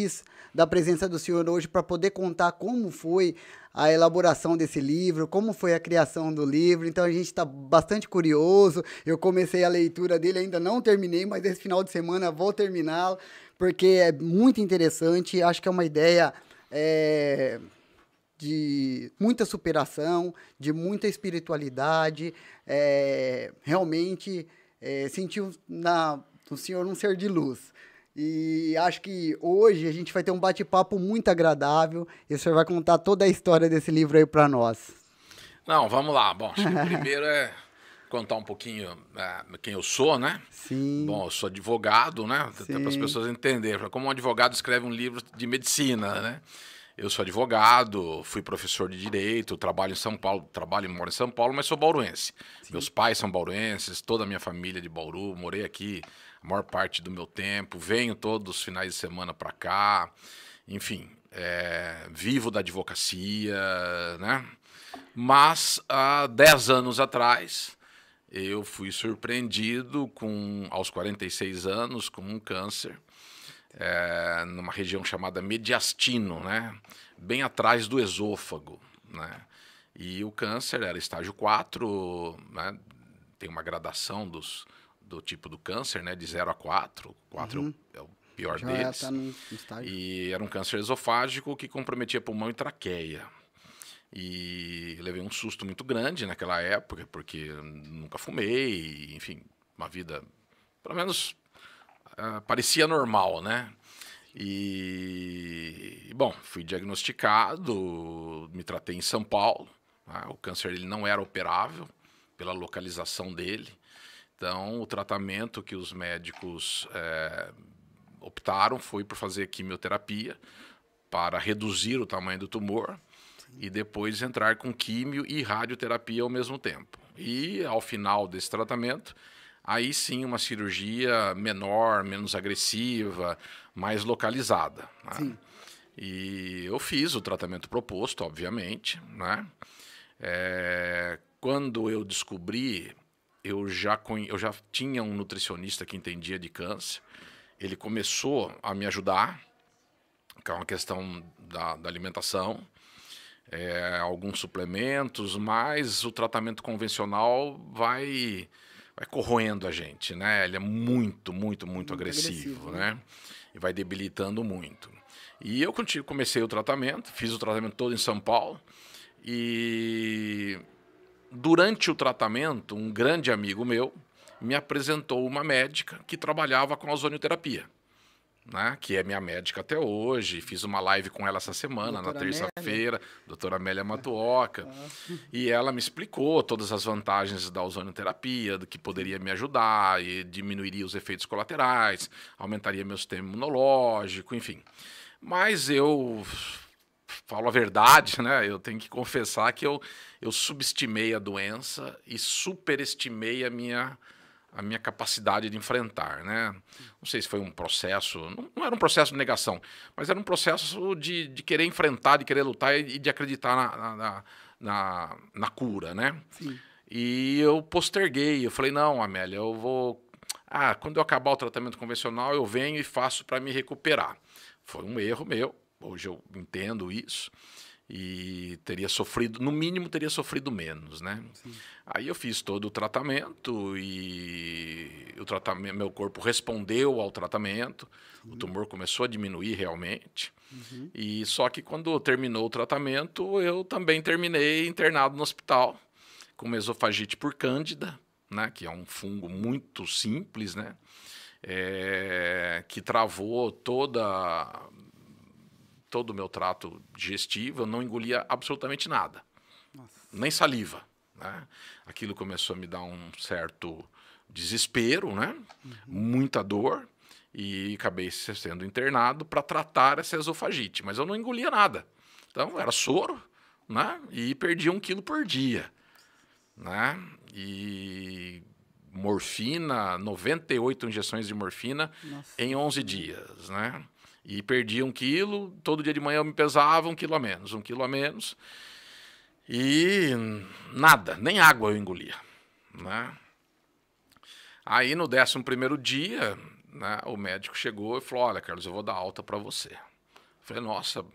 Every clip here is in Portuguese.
feliz da presença do senhor hoje para poder contar como foi a elaboração desse livro, como foi a criação do livro. Então a gente está bastante curioso. Eu comecei a leitura dele, ainda não terminei, mas esse final de semana vou terminá-lo, porque é muito interessante. Acho que é uma ideia de muita superação, de muita espiritualidade. Realmente sentiu no senhor um ser de luz. E acho que hoje a gente vai ter um bate-papo muito agradável e o senhor vai contar toda a história desse livro aí para nós. Não, vamos lá. Bom, acho que o primeiro é contar um pouquinho quem eu sou, né? Sim. Bom, eu sou advogado, né? Até para as Sim. pessoas entenderem. Como um advogado escreve um livro de medicina, né? Eu sou advogado, fui professor de direito, trabalho em São Paulo, trabalho e moro em São Paulo, mas sou bauruense. Sim. Meus pais são bauruenses, toda a minha família é de Bauru, morei aqui a maior parte do meu tempo, venho todos os finais de semana para cá, enfim, vivo da advocacia, né? Mas há 10 anos atrás eu fui surpreendido aos 46 anos com um câncer. Numa região chamada mediastino, né? Bem atrás do esôfago, né? E o câncer era estágio 4, né? Tem uma gradação do tipo do câncer, né? De 0 a 4. 4 é o pior Já deles. tá no estágio. E era um câncer esofágico que comprometia pulmão e traqueia. E levei um susto muito grande naquela época, porque nunca fumei, enfim, uma vida, pelo menos... parecia normal, né? E, bom, fui diagnosticado, me tratei em São Paulo, né? O câncer ele não era operável pela localização dele. Então, o tratamento que os médicos optaram foi por fazer quimioterapia para reduzir o tamanho do tumor. Sim. E depois entrar com químio e radioterapia ao mesmo tempo. E, ao final desse tratamento, aí sim uma cirurgia menor, menos agressiva, mais localizada. Né? Sim. E eu fiz o tratamento proposto, obviamente. Né? Quando eu descobri, eu já tinha um nutricionista que entendia de câncer. Ele começou a me ajudar com a questão da alimentação, alguns suplementos, mas o tratamento convencional vai corroendo a gente, né? Ele é muito agressivo, né? E vai debilitando muito. E eu comecei o tratamento, fiz o tratamento todo em São Paulo. E durante o tratamento, um grande amigo meu me apresentou uma médica que trabalhava com ozonioterapia, né, que é minha médica até hoje. Fiz uma live com ela essa semana, na terça-feira, doutora Amélia Matuoca, e ela me explicou todas as vantagens da ozonioterapia, do que poderia me ajudar, e diminuiria os efeitos colaterais, aumentaria meu sistema imunológico, enfim. Mas eu falo a verdade, né? Eu tenho que confessar que eu subestimei a doença e superestimei a minha capacidade de enfrentar, né? Não sei se foi um processo, não era um processo de negação, mas era um processo de querer enfrentar, de querer lutar e de acreditar na cura, né? Sim. E eu posterguei, eu falei, não, Amélia, eu vou... quando eu acabar o tratamento convencional, eu venho e faço para me recuperar. Foi um erro meu, hoje eu entendo isso. E teria sofrido, no mínimo teria sofrido menos, né? Sim. Aí eu fiz todo o tratamento e meu corpo respondeu ao tratamento. Sim. O tumor começou a diminuir realmente. E só que quando terminou o tratamento, eu também terminei internado no hospital com uma esofagite por cândida, né? Que é um fungo muito simples, né? Que travou todo o meu trato digestivo, eu não engolia absolutamente nada. Nossa. Nem saliva, né? Aquilo começou a me dar um certo desespero, né? Muita dor, e acabei sendo internado para tratar essa esofagite, mas eu não engolia nada. Então, era soro, né? E perdia 1 quilo por dia, né? E morfina, 98 injeções de morfina. Nossa. Em 11 dias, né? E perdi 1 quilo, todo dia de manhã eu me pesava 1 quilo a menos, 1 quilo a menos. E nada, nem água eu engolia, né? Aí no 11º dia, né, o médico chegou e falou, olha, Carlos, eu vou dar alta para você. Falei, nossa,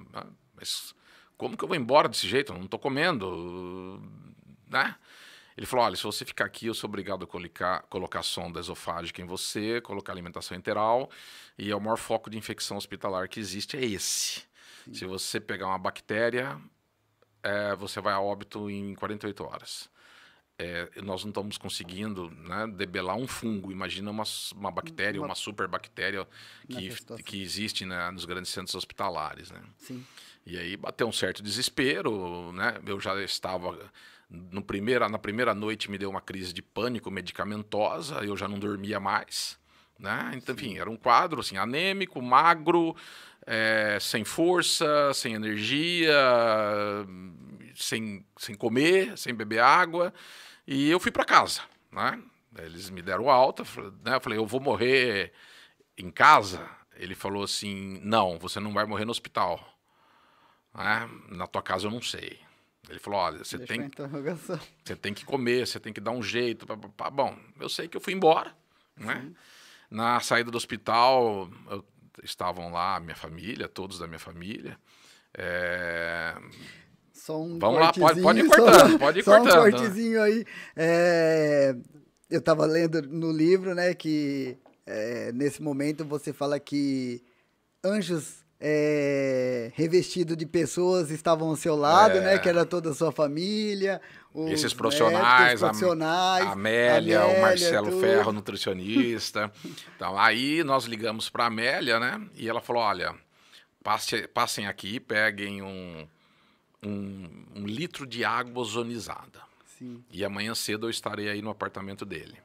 mas como que eu vou embora desse jeito? Eu não estou comendo, né? Ele falou, olha, se você ficar aqui, eu sou obrigado a colocar sonda esofágica em você, colocar alimentação enteral, e é o maior foco de infecção hospitalar que existe, é esse. Sim. Se você pegar uma bactéria, você vai a óbito em 48 horas. Nós não estamos conseguindo, né, debelar um fungo. Imagina uma bactéria, uma superbactéria que existe, né, nos grandes centros hospitalares. Né? Sim. E aí bateu um certo desespero, né? Eu já estava... Na primeira noite me deu uma crise de pânico medicamentosa, eu já não dormia mais. Né? Então, enfim, era um quadro assim, anêmico, magro, sem força, sem energia, sem comer, sem beber água. E eu fui para casa. Né? Eles me deram alta, né? Eu falei, eu vou morrer em casa? Ele falou assim, não, você não vai morrer no hospital. Né? Na tua casa eu não sei. Ele falou, olha, você tem que comer, você tem que dar um jeito. Bom, eu sei que eu fui embora. Né? Na saída do hospital, estavam lá minha família, todos da minha família. Só um Vamos lá, pode ir cortando, pode ir cortando. Só um cortezinho aí. Eu estava lendo no livro, né, que nesse momento você fala que anjos revestidos de pessoas estavam ao seu lado, né, que era toda a sua família. Esses profissionais, a Amélia, o Marcelo Ferro, nutricionista. Então, aí nós ligamos para a Amélia, né, e ela falou, olha, passem aqui, peguem um litro de água ozonizada. Sim. E amanhã cedo eu estarei aí no apartamento dele.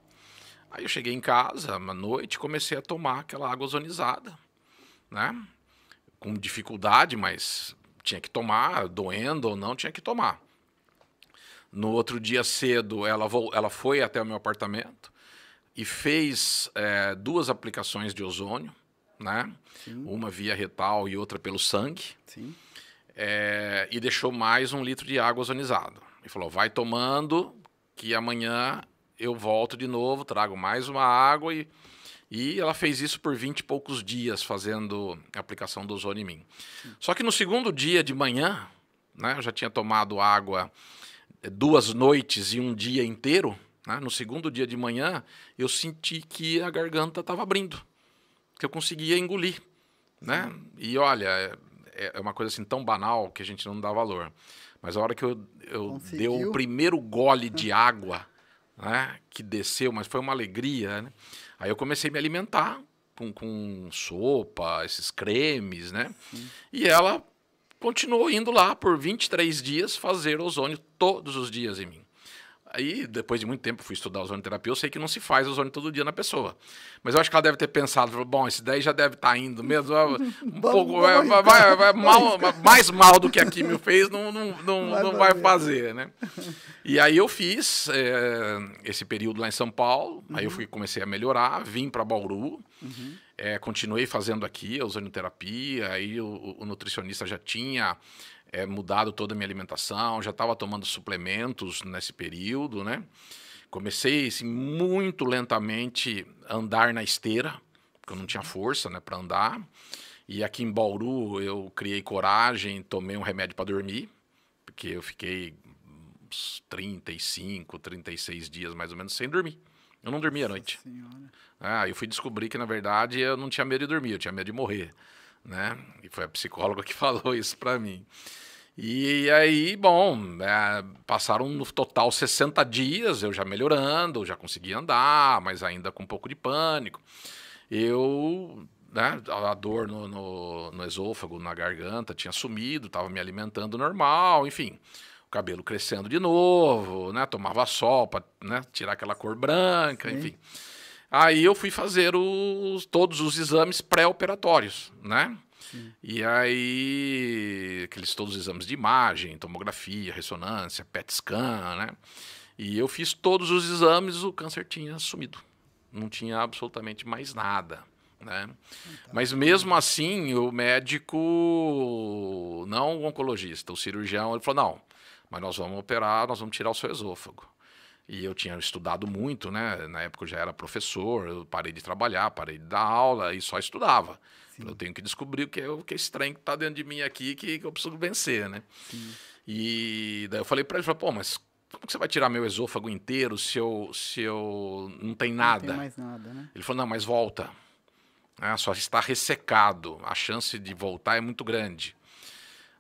Aí eu cheguei em casa, à noite, comecei a tomar aquela água ozonizada, né? Com dificuldade, mas tinha que tomar, doendo ou não, tinha que tomar. No outro dia cedo, ela foi até o meu apartamento e fez 2 aplicações de ozônio, né? Sim. Uma via retal e outra pelo sangue. Sim. E deixou mais 1 litro de água ozonizada. E falou, vai tomando, que amanhã eu volto de novo, trago mais uma água. E ela fez isso por 20 e poucos dias, fazendo a aplicação do ozônio em mim. Só que no segundo dia de manhã, né, eu já tinha tomado água 2 noites e 1 dia inteiro. Né, no segundo dia de manhã, eu senti que a garganta estava abrindo, que eu conseguia engolir. Né? E olha... É uma coisa assim tão banal que a gente não dá valor. Mas a hora que eu dei o primeiro gole de água, né, que desceu, mas foi uma alegria, né? Aí eu comecei a me alimentar com sopa, esses cremes, né? E ela continuou indo lá por 23 dias fazer ozônio todos os dias em mim. Aí, depois de muito tempo, fui estudar ozonioterapia, eu sei que não se faz ozônio todo dia na pessoa. Mas eu acho que ela deve ter pensado, bom, esse daí já deve estar indo mesmo, pouco, mais mal do que a químio fez, não vai fazer, né? E aí eu fiz esse período lá em São Paulo, aí eu comecei a melhorar, vim para Bauru, continuei fazendo aqui a ozonioterapia, aí o nutricionista já tinha... mudado toda a minha alimentação, já estava tomando suplementos nesse período, né? Comecei assim, muito lentamente a andar na esteira, porque eu não tinha força, né, para andar. E aqui em Bauru eu criei coragem, tomei um remédio para dormir, porque eu fiquei uns 35, 36 dias mais ou menos sem dormir. Eu não dormia à noite. Eu fui descobrir que, na verdade, eu não tinha medo de dormir, eu tinha medo de morrer. Né? E foi a psicóloga que falou isso para mim. E aí, bom, passaram no total 60 dias, eu já melhorando, já conseguia andar, mas ainda com um pouco de pânico. Né, a dor no esôfago, na garganta, tinha sumido, estava me alimentando normal, enfim. O cabelo crescendo de novo, né, tomava sol para, né, tirar aquela cor branca, sim, enfim. Aí eu fui fazer todos os exames pré-operatórios, né? Sim. E aí, todos os exames de imagem, tomografia, ressonância, PET scan, né? E eu fiz todos os exames, o câncer tinha sumido. Não tinha absolutamente mais nada, né? Mas mesmo assim, o médico, não o oncologista, o cirurgião, ele falou, não, mas nós vamos operar, nós vamos tirar o seu esôfago. E eu tinha estudado muito, né? Na época eu já era professor, eu parei de trabalhar, parei de dar aula e só estudava. Sim. Eu tenho que descobrir o que é estranho que está dentro de mim aqui, que eu preciso vencer, né? Sim. E daí eu falei para ele, pô, mas como que você vai tirar meu esôfago inteiro se eu não tem Não tem nada? mais nada, né? Ele falou, não, mas volta. Só está ressecado, a chance de voltar é muito grande.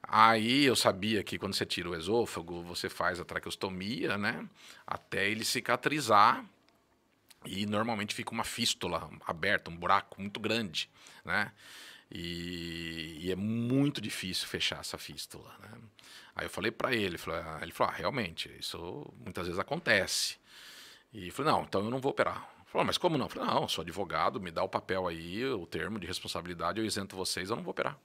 Aí eu sabia que quando você tira o esôfago, você faz a traqueostomia, né? Até ele cicatrizar. E normalmente fica uma fístula aberta, um buraco muito grande, né? E é muito difícil fechar essa fístula, né? Aí eu falei para ele, ele falou, realmente, isso muitas vezes acontece. E eu falei, não, então eu não vou operar. Ele falou, mas como não? Eu falei, não, eu sou advogado, me dá o papel aí, o termo de responsabilidade, eu isento vocês, eu não vou operar.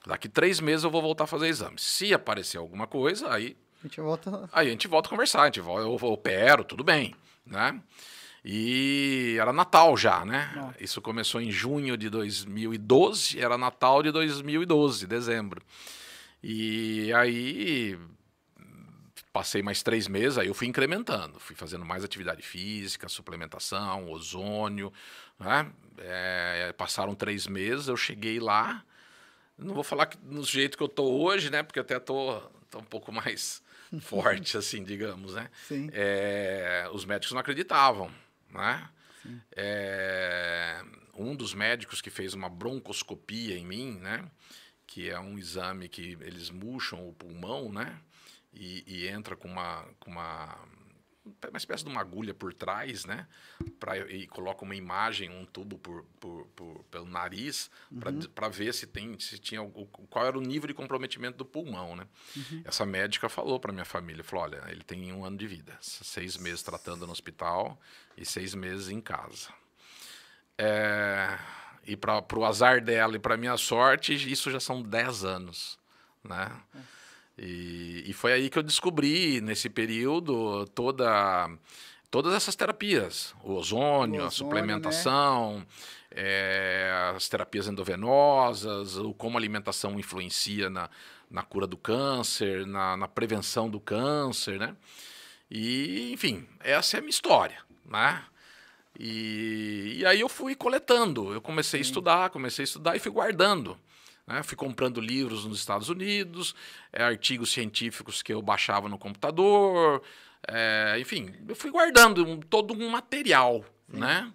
Daqui 3 meses eu vou voltar a fazer exame. Se aparecer alguma coisa, aí a gente volta a conversar, eu opero, tudo bem, né? E era Natal já, né? Nossa. Isso começou em junho de 2012, era Natal de 2012, dezembro. E aí passei mais 3 meses, aí eu fui incrementando, fui fazendo mais atividade física, suplementação, ozônio, né? Passaram 3 meses, eu cheguei lá, não vou falar que no jeito que eu tô hoje, né? Porque até tô um pouco mais forte, assim, digamos, né? Sim. Os médicos não acreditavam, né? Sim. Um dos médicos que fez uma broncoscopia em mim, né? Que é um exame que eles murcham o pulmão, né? E entra com uma espécie de uma agulha por trás, né? E coloca uma imagem, um tubo pelo nariz, para ver se tinha qual era o nível de comprometimento do pulmão, né? Essa médica falou para minha família, falou, olha, ele tem 1 ano de vida, 6 meses tratando no hospital e 6 meses em casa. E para o azar dela e para minha sorte, isso já são 10 anos, né? E foi aí que eu descobri, nesse período, todas essas terapias. O ozônio, a suplementação, né? As terapias endovenosas, como a alimentação influencia na cura do câncer, na prevenção do câncer, né? E, enfim, essa é a minha história, né? E aí eu fui coletando, eu comecei a estudar e fui guardando. Né? Fui comprando livros nos Estados Unidos, artigos científicos que eu baixava no computador, enfim, eu fui guardando todo um material, né?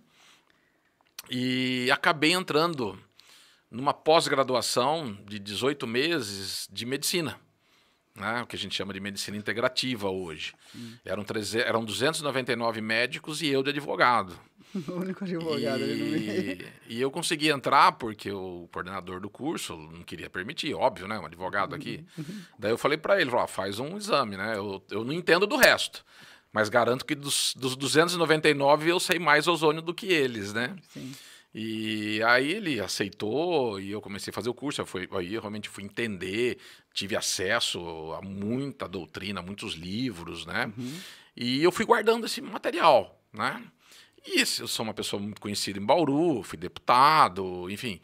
E acabei entrando numa pós-graduação de 18 meses de medicina, né? O que a gente chama de medicina integrativa hoje. Eram 299 médicos e eu de advogado. O único advogado ali no meio. E eu consegui entrar porque o coordenador do curso não queria permitir, óbvio, né? Um advogado aqui. Daí eu falei para ele, faz um exame, né? Eu não entendo do resto, mas garanto que dos 299 eu sei mais ozônio do que eles, né? Sim. E aí ele aceitou e eu comecei a fazer o curso. Aí eu realmente fui entender, tive acesso a muita doutrina, muitos livros, né? E eu fui guardando esse material, né? E eu sou uma pessoa muito conhecida em Bauru, fui deputado, enfim.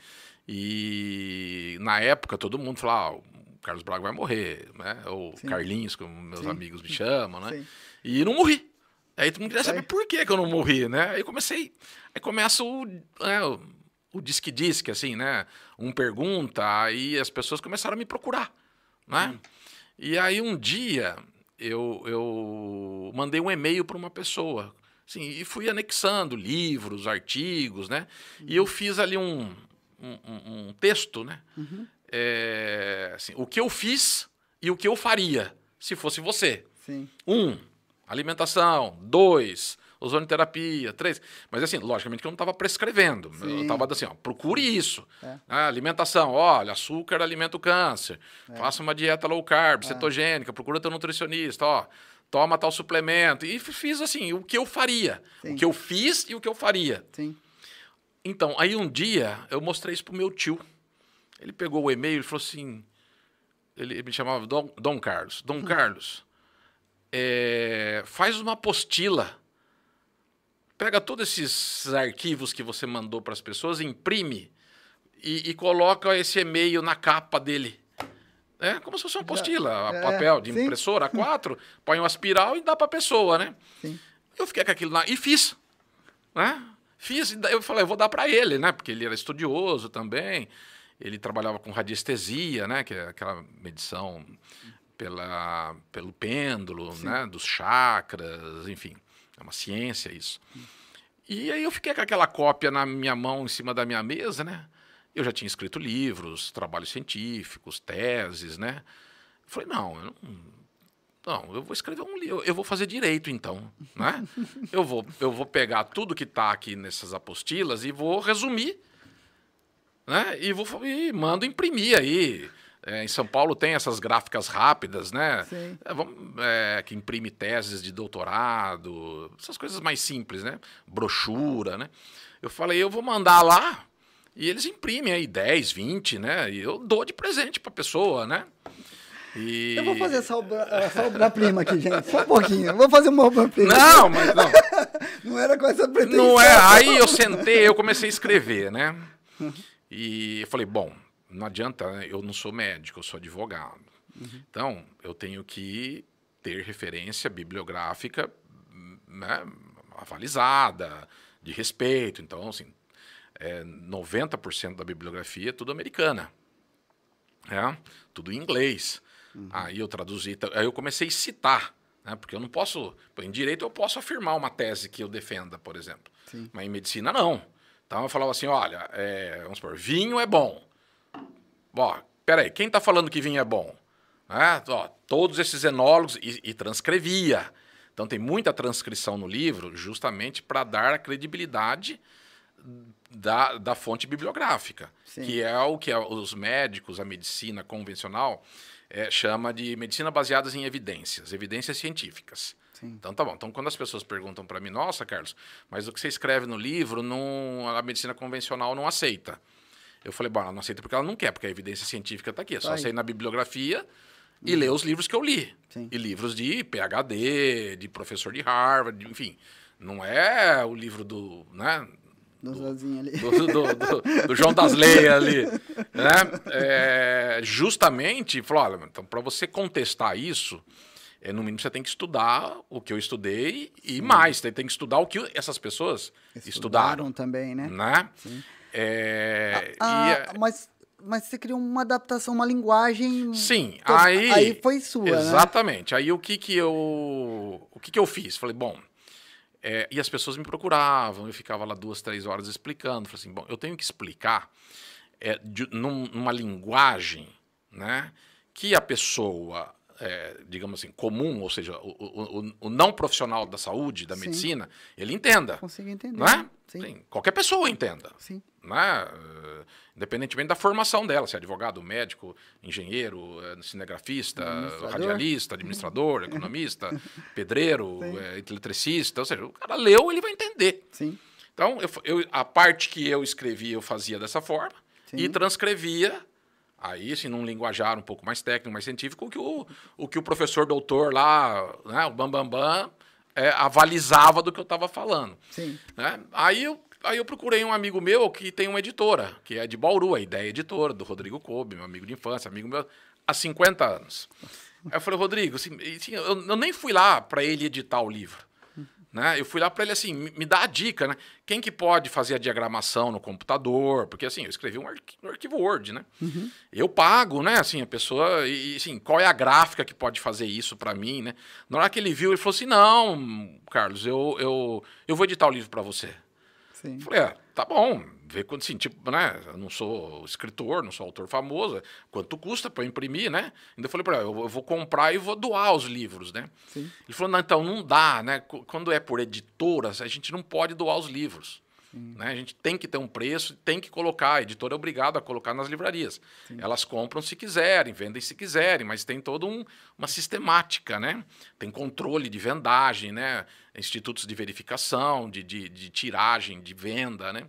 E na época todo mundo falava, o Carlos Braga vai morrer, né? Ou Carlinhos, como meus amigos me chamam, né? E não morri. Aí todo mundo queria saber por que eu não morri, né? Aí começa o disque-disque, assim, né? Um pergunta, aí as pessoas começaram a me procurar, né? E aí um dia eu mandei um e-mail para uma pessoa, assim, e fui anexando livros, artigos, né? E eu fiz ali um texto, né? Assim, o que eu fiz e o que eu faria se fosse você. Sim. 1, alimentação. 2, ozonioterapia. 3, mas assim, logicamente que eu não estava prescrevendo. Eu estava assim, procure isso. Alimentação, olha, açúcar alimenta o câncer. Faça uma dieta low carb, cetogênica, procura teu nutricionista, toma tal suplemento. E fiz assim, o que eu faria. O que eu fiz e o que eu faria. Sim. Então, aí um dia eu mostrei isso pro meu tio. Ele pegou o e-mail e falou assim, ele me chamava Dom Carlos. Dom Carlos, faz uma apostila. Pega todos esses arquivos que você mandou para as pessoas, imprime e coloca esse e-mail na capa dele. É como se fosse uma apostila, papel de sim. impressora A4, põe uma espiral e dá para a pessoa, né? Sim. Eu fiquei com aquilo lá e fiz, né? Fiz, e daí eu falei, eu vou dar para ele, né? Porque ele era estudioso também, ele trabalhava com radiestesia, né? Que é aquela medição pelo pêndulo, né? Dos chakras, enfim, é uma ciência isso. E aí eu fiquei com aquela cópia na minha mão, em cima da minha mesa, né? Eu já tinha escrito livros, trabalhos científicos, teses, né? Eu falei, eu vou escrever um livro, eu vou fazer direito, então, né? Eu vou pegar tudo que está aqui nessas apostilas e vou resumir, né? E mando imprimir aí. Em São Paulo tem essas gráficas rápidas, né? Sim. Que imprime teses de doutorado, essas coisas mais simples, né? Brochura, né? Eu falei, eu vou mandar lá e eles imprimem aí 10, 20, né? E eu dou de presente para a pessoa, né? Eu vou fazer essa obra-prima aqui, gente. Só um pouquinho. Eu vou fazer uma obra-prima. Não, mas não. Não era com essa pretensão. Não é. Aí eu sentei, eu comecei a escrever, né? E eu falei, bom, não adianta, né? Eu não sou médico, eu sou advogado. Então, eu tenho que ter referência bibliográfica, né, avalizada, de respeito. Então, assim, 90% da bibliografia é tudo americana. Tudo em inglês. Aí eu traduzi, aí eu comecei a citar, né, porque eu não posso, em direito eu posso afirmar uma tese que eu defenda, por exemplo. Sim. Mas em medicina não. Então eu falava assim, olha, vamos supor, vinho é bom. Ó, peraí, quem está falando que vinho é bom? Todos esses enólogos, e transcrevia. Então tem muita transcrição no livro justamente para dar a credibilidade da fonte bibliográfica. Sim. Que é o que os médicos, a medicina convencional, chama de medicina baseada em evidências científicas. Sim. Então tá bom. Então quando as pessoas perguntam para mim, nossa, Carlos, mas o que você escreve no livro a medicina convencional não aceita. Eu falei, bom, ela não aceita porque ela não quer, porque a evidência científica está aqui. É só sair na bibliografia e ler os livros que eu li. Sim. E livros de PhD, de professor de Harvard, enfim. Não é o livro do... né? Do João das Leis ali. Né? Justamente, falou, olha, então, para você contestar isso, no mínimo você tem que estudar o que eu estudei e mais, você tem que estudar o que essas pessoas estudaram também, né? Sim. Mas você criou uma adaptação, uma linguagem... Sim, aí foi sua, exatamente. Né? Aí o que eu fiz? Falei, bom... e as pessoas me procuravam, eu ficava lá 2, 3 horas explicando. Falei assim, bom, eu tenho que explicar numa linguagem, né, que a pessoa, digamos assim, comum, ou seja, o não profissional da saúde, da medicina, ele entenda. Consigo entender. Né? Sim, qualquer pessoa entenda. Sim. Né? Independentemente da formação dela, se é advogado, médico, engenheiro, cinegrafista, radialista, administrador, economista, pedreiro, eletricista, ou seja, o cara leu, ele vai entender. Sim. Então, a parte que eu escrevi, eu fazia dessa forma. Sim. E transcrevia, aí, assim, num linguajar um pouco mais técnico, mais científico, o que o professor doutor lá, né, o Bambambam, avalizava do que eu estava falando. Sim. Né? Aí eu procurei um amigo meu que tem uma editora, que é de Bauru, a Ideia Editora, do Rodrigo Kobe, meu amigo de infância, amigo meu, há 50 anos. Aí eu falei, Rodrigo, assim, eu nem fui lá para ele editar o livro. Né? Eu fui lá para ele assim, me dá a dica, né? Quem que pode fazer a diagramação no computador? Porque assim, eu escrevi um arquivo Word, né? Uhum. Eu pago, né? Assim, a pessoa, e assim, qual é a gráfica que pode fazer isso para mim, né? Na hora que ele viu, ele falou assim, não, Carlos, eu vou editar o livro para você. Sim. Eu falei, tá bom, vê quanto, assim, tipo, né? Eu não sou escritor, não sou autor famoso, quanto custa para imprimir, né? Ainda falei para ele, eu vou comprar e vou doar os livros, né? Sim. Ele falou, não, então não dá, né? Quando é por editoras, a gente não pode doar os livros. Né? A gente tem que ter um preço, tem que colocar, a editora é obrigada a colocar nas livrarias. Sim. Elas compram se quiserem, vendem se quiserem, mas tem toda uma sistemática, né? Tem controle de vendagem, né? Institutos de verificação, de tiragem, de venda, né?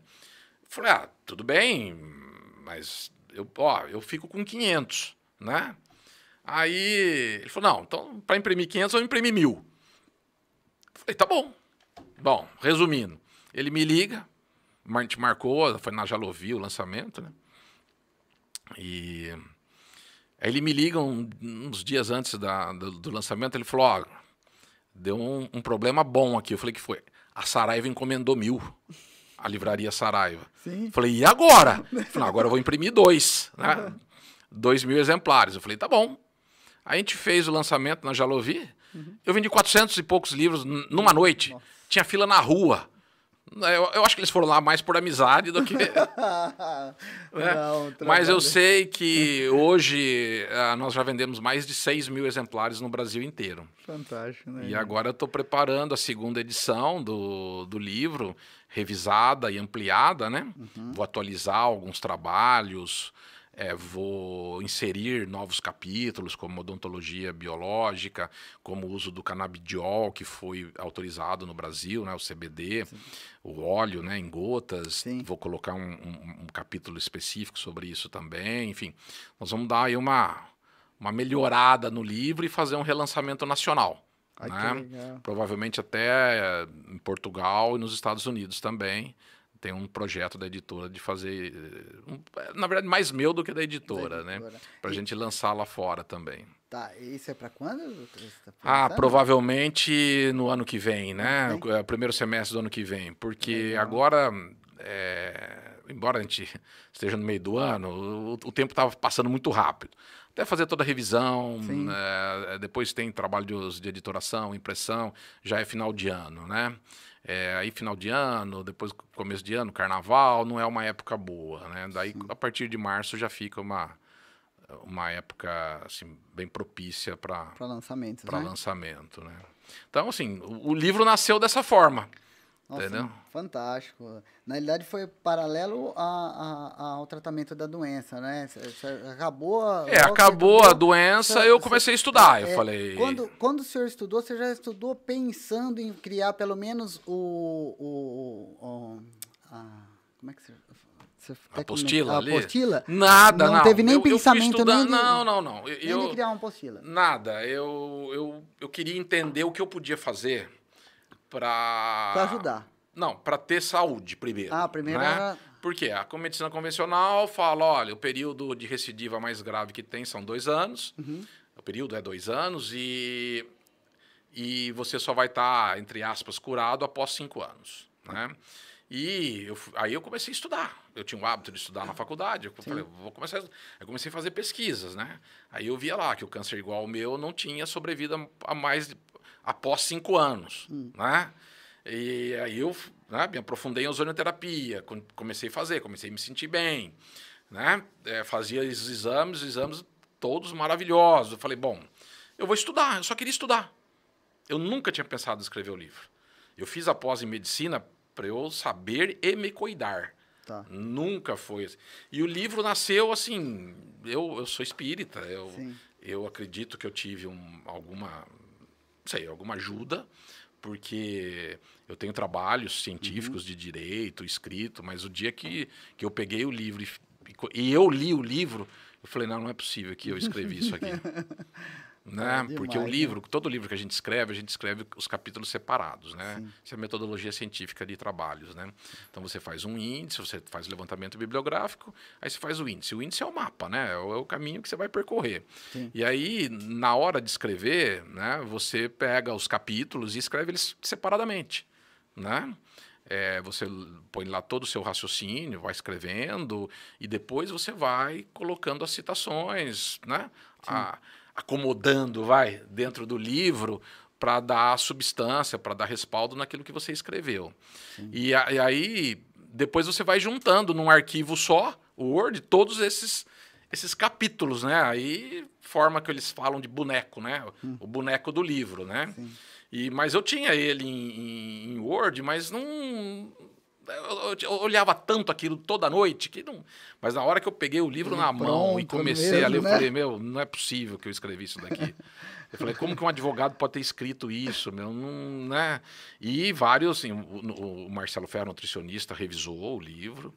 Falei, tudo bem, mas eu fico com 500, né? Aí ele falou, não, então para imprimir 500 eu imprimi 1000. Falei, tá bom. Bom, resumindo, ele me liga, a gente marcou, foi na Jalovi o lançamento, né? E Aí ele me liga uns dias antes do lançamento, ele falou, ó, deu um problema bom aqui. Eu falei, que foi? A Saraiva encomendou 1000, a livraria Saraiva. Sim. Falei, e agora? Falei, agora eu vou imprimir 2, né? 2.000 exemplares. Eu falei, tá bom. Aí a gente fez o lançamento na Jalovi. Eu vendi 400 e poucos livros numa noite. Nossa. Tinha fila na rua. Eu acho que eles foram lá mais por amizade do que... né? Não, Mas eu sei que hoje nós já vendemos mais de 6.000 exemplares no Brasil inteiro. Fantástico, né? E agora eu estou preparando a segunda edição do livro, revisada e ampliada, né? Vou atualizar alguns trabalhos, vou inserir novos capítulos, como odontologia biológica, como o uso do canabidiol, que foi autorizado no Brasil, né? O CBD, sim. O óleo, né? Em gotas. Sim. Vou colocar um capítulo específico sobre isso também. Enfim, nós vamos dar aí uma melhorada no livro e fazer um relançamento nacional. Né? Provavelmente até em Portugal e nos Estados Unidos também. Tem um projeto da editora de fazer, na verdade, mais meu do que da editora, né? Pra gente lançar lá fora também. Tá, isso é para quando? Provavelmente no ano que vem, né? Primeiro semestre do ano que vem. Porque agora, embora a gente esteja no meio do ano, o tempo estava passando muito rápido. Até fazer toda a revisão, depois tem trabalho de editoração, impressão, já é final de ano, né? Aí final de ano, depois começo de ano, carnaval, não é uma época boa, né? Daí, a partir de março, já fica uma época assim, bem propícia para lançamento, né? Então, assim, o livro nasceu dessa forma. Nossa, entendeu? Fantástico. Na realidade, foi paralelo ao tratamento da doença, né? Acabou a doença, eu comecei a estudar. Eu falei... Quando o senhor estudou, você já estudou pensando em criar pelo menos como é que você apostila ali? Apostila? Nada, não teve nem pensamento nem de... Não. Nem de criar uma apostila. Nada. Eu queria entender o que eu podia fazer para ajudar. Não, para ter saúde primeiro. Primeiro né? era... Porque a medicina convencional fala, olha, o período de recidiva mais grave que tem são 2 anos. O período é 2 anos e você só vai estar, entre aspas, curado após 5 anos. Né? E aí eu comecei a estudar. Eu tinha o hábito de estudar na faculdade. Eu falei, vou começar. Eu comecei a fazer pesquisas, né? Aí eu via lá que o câncer igual ao meu não tinha sobrevida após 5 anos, né? E aí eu me aprofundei em ozonioterapia, comecei a me sentir bem, né? Fazia os exames todos maravilhosos. Eu falei, bom, eu vou estudar, eu só queria estudar. Eu nunca tinha pensado em escrever o livro. Eu fiz a pós em medicina para eu saber e me cuidar. Tá. Nunca foi assim. E o livro nasceu assim, eu sou espírita, eu acredito que eu tive alguma ajuda, porque eu tenho trabalhos científicos de direito, escrito, mas o dia que eu peguei o livro e eu li o livro, eu falei, não é possível que eu escrevi isso aqui. Né? Demais, porque o livro, todo livro que a gente escreve os capítulos separados, né? Isso é a metodologia científica de trabalhos, né? Então você faz um índice, você faz o levantamento bibliográfico, aí você faz o índice. O índice é o mapa, né? É o caminho que você vai percorrer. Sim. E aí, na hora de escrever, né, você pega os capítulos e escreve eles separadamente, né? Você põe lá todo o seu raciocínio, vai escrevendo, e depois você vai colocando as citações, né? Acomodando, dentro do livro para dar substância, para dar respaldo naquilo que você escreveu. E aí, depois você vai juntando num arquivo só, o Word, todos esses capítulos, né? Aí forma que eles falam de boneco, né? O boneco do livro, né? Mas eu tinha ele em Word, mas não... Eu olhava tanto aquilo toda noite que não. Mas na hora que eu peguei o livro na mão e comecei a ler, eu falei, não é possível que eu escrevi isso daqui. Eu falei, como que um advogado pode ter escrito isso, meu? Não, né? E vários, assim, o Marcelo Ferro, nutricionista, revisou o livro.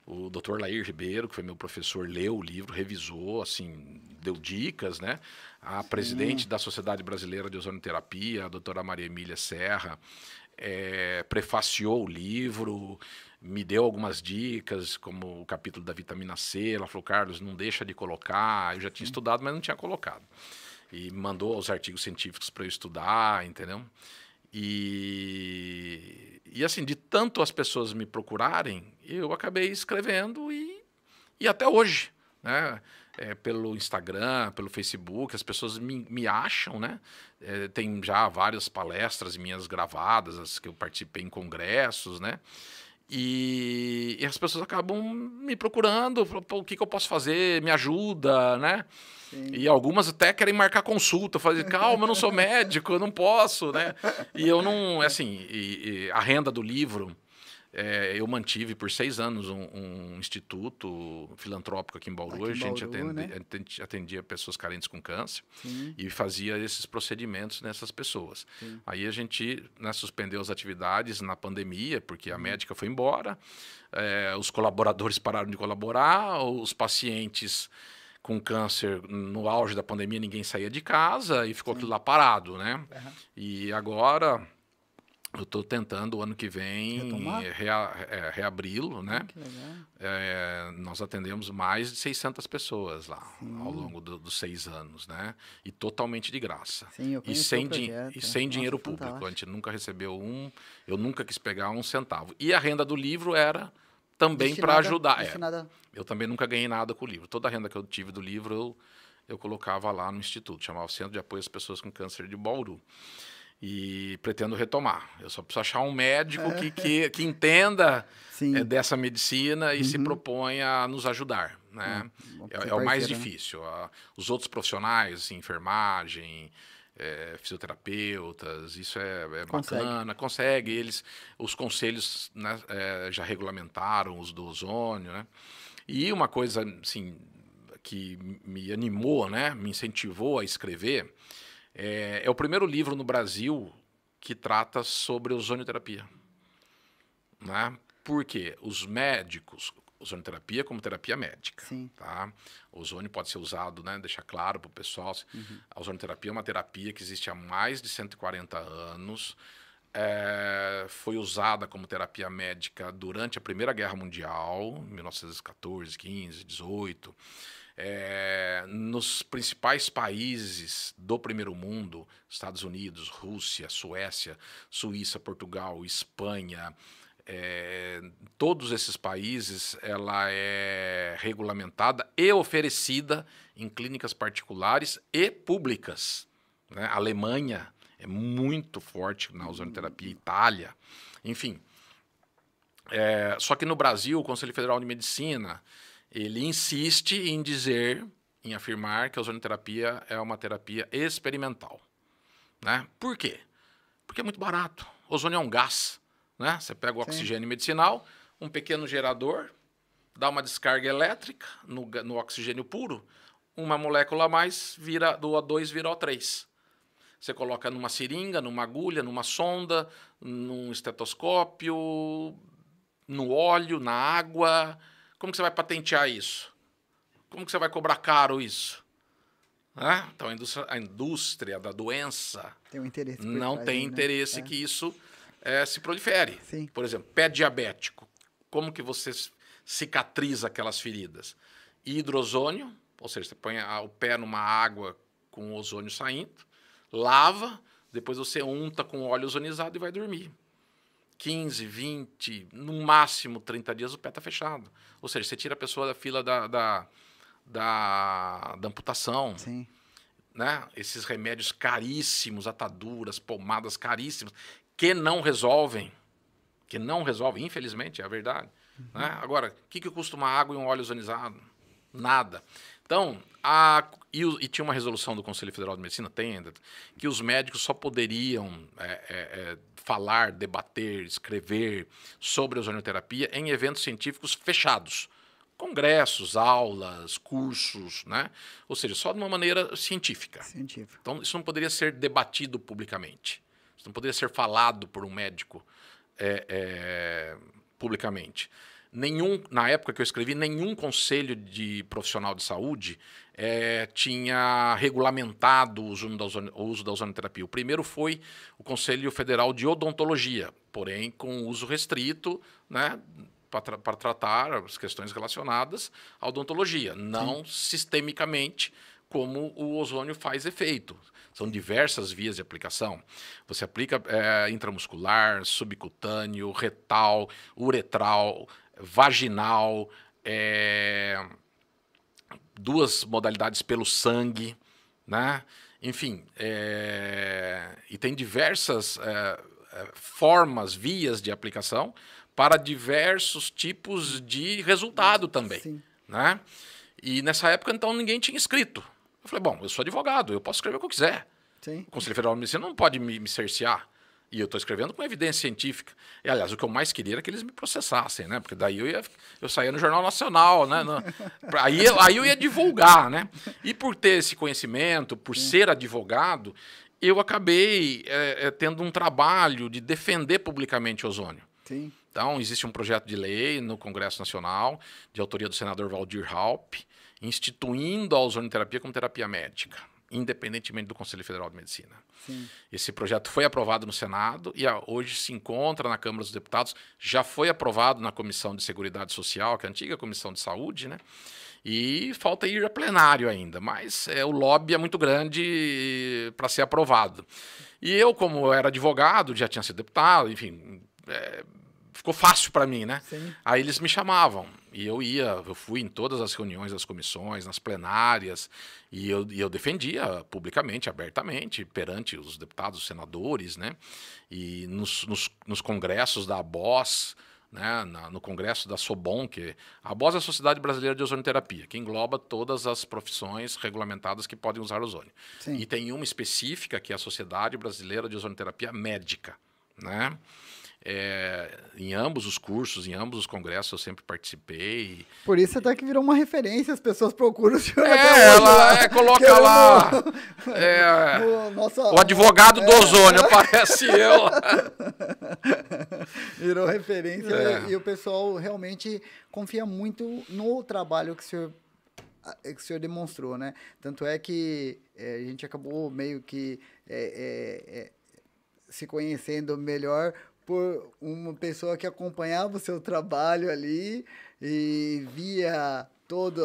O Dr. Lair Ribeiro, que foi meu professor, leu o livro, revisou, assim, deu dicas, né? A presidente da Sociedade Brasileira de Ozonioterapia, a doutora Maria Emília Serra, prefaciou o livro, me deu algumas dicas, como o capítulo da vitamina C. Ela falou, Carlos, não deixa de colocar. Eu já tinha estudado, mas não tinha colocado. E mandou os artigos científicos para eu estudar, entendeu? E assim, de tanto as pessoas me procurarem, eu acabei escrevendo e até hoje, né? Pelo Instagram, pelo Facebook, as pessoas me acham, né? Tem já várias palestras minhas gravadas, as que eu participei em congressos, né? E as pessoas acabam me procurando, falam, pô, o que eu posso fazer? Me ajuda, né? Sim. E algumas até querem marcar consulta, fazer, calma, eu não sou médico, eu não posso, né? E eu não, assim, a renda do livro, eu mantive por 6 anos um instituto filantrópico aqui em Bauru. Aqui A em gente Bauru, né? atendia pessoas carentes com câncer. Sim. E fazia esses procedimentos nessas pessoas. Sim. Aí a gente, né, suspendeu as atividades na pandemia, porque a médica foi embora, os colaboradores pararam de colaborar, os pacientes com câncer, no auge da pandemia, ninguém saía de casa e ficou aquilo lá parado, né? Uhum. E agora eu estou tentando, o ano que vem, Retomar? reabri-lo, né? Que legal. Nós atendemos mais de 600 pessoas lá, ao longo dos 6 anos, né? E totalmente de graça. Sim, eu E conheci sem, o projeto. e sem Nossa, dinheiro fantástico. público. A gente nunca recebeu eu nunca quis pegar um centavo. E a renda do livro era também para ajudar. Destinada... Eu também nunca ganhei nada com o livro. Toda a renda que eu tive do livro, eu colocava lá no instituto, chamava o Centro de Apoio às Pessoas com Câncer de Bauru. E pretendo retomar. Eu só preciso achar um médico que entenda dessa medicina e se proponha a nos ajudar, né? É o mais difícil. Os outros profissionais, assim, enfermagem, fisioterapeutas, isso é bacana, consegue. Os conselhos, né, já regulamentaram os do ozônio, né? E uma coisa, assim, que me animou, né, me incentivou a escrever, é o primeiro livro no Brasil que trata sobre ozonioterapia, né? Por quê? Os médicos, ozonioterapia como terapia médica. Sim. Tá? O ozônio pode ser usado, né? Deixar claro para o pessoal. A ozonioterapia é uma terapia que existe há mais de 140 anos. Foi usada como terapia médica durante a Primeira Guerra Mundial, 1914, 15, 18. Nos principais países do primeiro mundo, Estados Unidos, Rússia, Suécia, Suíça, Portugal, Espanha, todos esses países, ela é regulamentada e oferecida em clínicas particulares e públicas, né? A Alemanha é muito forte na ozonioterapia, Itália, enfim. Só que no Brasil, o Conselho Federal de Medicina, ele insiste em dizer, em afirmar que a ozonioterapia é uma terapia experimental, né? Por quê? Porque é muito barato. O ozônio é um gás, né? Você pega o oxigênio medicinal, um pequeno gerador, dá uma descarga elétrica no oxigênio puro, uma molécula a mais do O2 vira O3. Você coloca numa seringa, numa agulha, numa sonda, num estetoscópio, no óleo, na água. Como que você vai patentear isso? Como que você vai cobrar caro isso? Então, a indústria da doença tem um interesse não tem interesse que isso se prolifere. Sim. Por exemplo, pé diabético. Como que você cicatriza aquelas feridas? Hidrozônio, ou seja, você põe o pé numa água com o ozônio saindo, lava, depois você unta com óleo ozonizado e vai dormir. 15, 20, no máximo 30 dias o pé está fechado. Ou seja, você tira a pessoa da fila da amputação. Sim. Né? Esses remédios caríssimos, ataduras, pomadas caríssimas, que não resolvem, infelizmente, é a verdade. Né? Agora, o que custa uma água e um óleo ozonizado? Nada. Então, e tinha uma resolução do Conselho Federal de Medicina, que os médicos só poderiam falar, debater, escrever sobre a ozonioterapia em eventos científicos fechados. Congressos, aulas, cursos, né? Ou seja, só de uma maneira científica. Então, isso não poderia ser debatido publicamente. Isso não poderia ser falado por um médico publicamente. Na época que eu escrevi, nenhum conselho de profissional de saúde tinha regulamentado o uso da ozonoterapia. O primeiro foi o Conselho Federal de Odontologia, porém com uso restrito, né, para tratar as questões relacionadas à odontologia, não sistemicamente como o ozônio faz efeito. São diversas vias de aplicação. Você aplica intramuscular, subcutâneo, retal, uretral, vaginal, 2 modalidades pelo sangue, né? Enfim, e tem diversas formas, vias de aplicação para diversos tipos de resultado também, né? E nessa época, então, ninguém tinha escrito. Eu falei, bom, eu sou advogado, eu posso escrever o que eu quiser. Sim. O Conselho Federal de Medicina não pode me cercear. E eu estou escrevendo com evidência científica. E, aliás, o que eu mais queria era que eles me processassem, né? Porque daí eu saía no Jornal Nacional, né? Aí eu ia divulgar, né? E por ter esse conhecimento, por ser advogado, eu acabei tendo um trabalho de defender publicamente o ozônio. Sim. Então, existe um projeto de lei no Congresso Nacional, de autoria do senador Waldir Raupp, instituindo a ozonoterapia como terapia médica, independentemente do Conselho Federal de Medicina. Sim. Esse projeto foi aprovado no Senado e hoje se encontra na Câmara dos Deputados, já foi aprovado na Comissão de Seguridade Social, que é a antiga Comissão de Saúde, né? E falta ir a plenário ainda, mas o lobby é muito grande para ser aprovado. E eu, como era advogado, já tinha sido deputado, enfim, ficou fácil para mim, né? Sim. Aí eles me chamavam e eu fui em todas as reuniões das comissões, nas plenárias, e eu defendia publicamente, abertamente, perante os deputados, os senadores, né? E nos congressos da ABOS, né? No congresso da SOBON, que a ABOS é a Sociedade Brasileira de Ozonoterapia, que engloba todas as profissões regulamentadas que podem usar ozônio. Sim. E tem uma específica, que é a Sociedade Brasileira de Ozonoterapia Médica, né? Em ambos os cursos, em ambos os congressos eu sempre participei. Por isso até que virou uma referência, as pessoas procuram o senhor coloca lá o advogado do ozônio, aparece eu. Virou referência e o pessoal realmente confia muito no trabalho que o senhor demonstrou, né? Tanto é que a gente acabou meio que se conhecendo melhor por uma pessoa que acompanhava o seu trabalho ali e via toda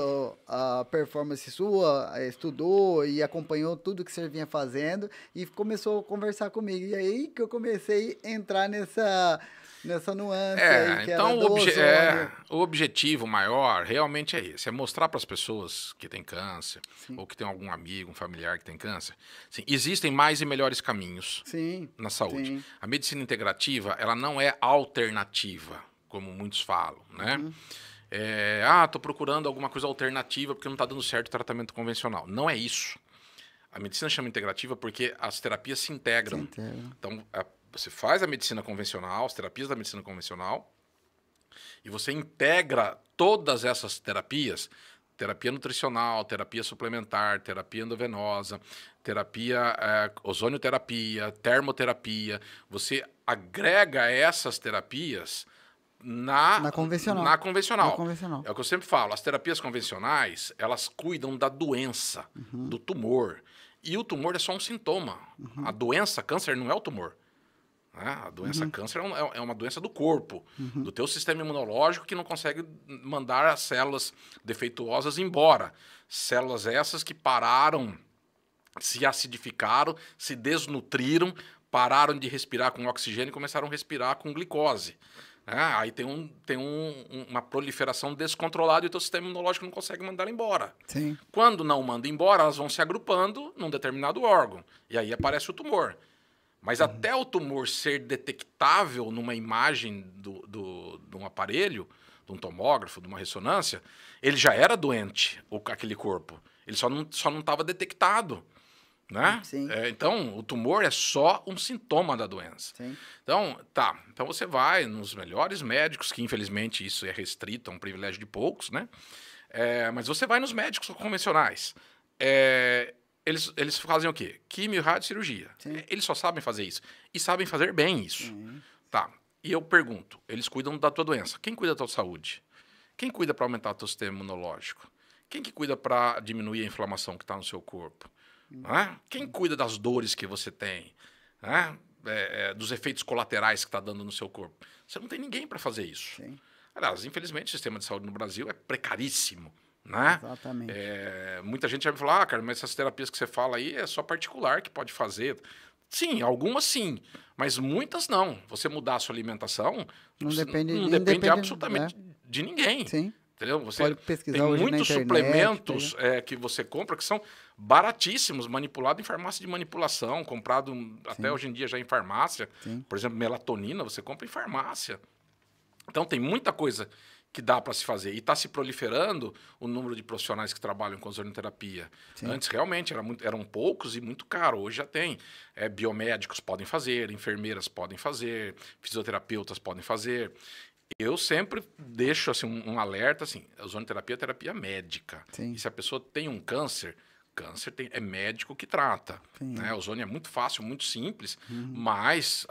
a performance sua, estudou e acompanhou tudo que você vinha fazendo e começou a conversar comigo. E aí que eu comecei a entrar nessa nuance aí, que então o objetivo maior realmente é esse, é mostrar para as pessoas que têm câncer, sim, ou que tem algum amigo, um familiar que tem câncer, sim, existem mais e melhores caminhos, sim, na saúde. Sim. A medicina integrativa, ela não é alternativa, como muitos falam, né? Uhum. Tô procurando alguma coisa alternativa porque não está dando certo o tratamento convencional. Não é isso. A medicina chama integrativa porque as terapias se integram. Então, você faz a medicina convencional, as terapias da medicina convencional, e você integra todas essas terapias, terapia nutricional, terapia suplementar, terapia endovenosa, terapia, ozonioterapia, termoterapia, você agrega essas terapias na convencional. É o que eu sempre falo, as terapias convencionais, elas cuidam da doença, do tumor, e o tumor é só um sintoma. A doença, câncer, não é o tumor. A doença câncer é uma doença do corpo, do teu sistema imunológico, que não consegue mandar as células defeituosas embora. Células essas que pararam, se acidificaram, se desnutriram, pararam de respirar com oxigênio e começaram a respirar com glicose. Aí tem uma proliferação descontrolada e o teu sistema imunológico não consegue mandar embora. Sim. Quando não manda embora, elas vão se agrupando num determinado órgão. E aí aparece o tumor. Mas até o tumor ser detectável numa imagem de um aparelho, de um tomógrafo, de uma ressonância, ele já era doente, aquele corpo. Ele só não estava detectado. Né? Sim. Então, o tumor é só um sintoma da doença. Sim. Então você vai nos melhores médicos, que infelizmente isso é restrito, é um privilégio de poucos, né? Mas você vai nos médicos convencionais. Eles fazem o quê? Quimio, rádio, cirurgia. Sim. Eles só sabem fazer isso. E sabem fazer bem isso. Sim. E eu pergunto, eles cuidam da tua doença. Quem cuida da tua saúde? Quem cuida para aumentar o teu sistema imunológico? Quem que cuida para diminuir a inflamação que está no seu corpo? Quem cuida das dores que você tem? Dos efeitos colaterais que está dando no seu corpo? Você não tem ninguém para fazer isso. Sim. Aliás, infelizmente, o sistema de saúde no Brasil é precaríssimo. Né? Exatamente. Muita gente já me falou, cara, mas essas terapias que você fala aí é só particular que pode fazer. Sim, algumas sim, mas muitas não. Você mudar a sua alimentação Não não depende depende absolutamente de ninguém. Sim. Entendeu? Você Pode pesquisar tem hoje na muitos internet, suplementos que você compra que são baratíssimos, manipulados em farmácia de manipulação, comprado até hoje em dia já em farmácia. Sim. Por exemplo, melatonina você compra em farmácia. Então tem muita coisa que dá para se fazer. E está se proliferando o número de profissionais que trabalham com ozonioterapia. Sim. Antes, realmente, eram poucos e muito caro. Hoje já tem. Biomédicos podem fazer, enfermeiras podem fazer, fisioterapeutas podem fazer. Eu sempre deixo assim, um alerta, assim, a ozonioterapia é terapia médica. Sim. E se a pessoa tem um câncer é médico que trata. Né? O ozônio é muito fácil, muito simples, mas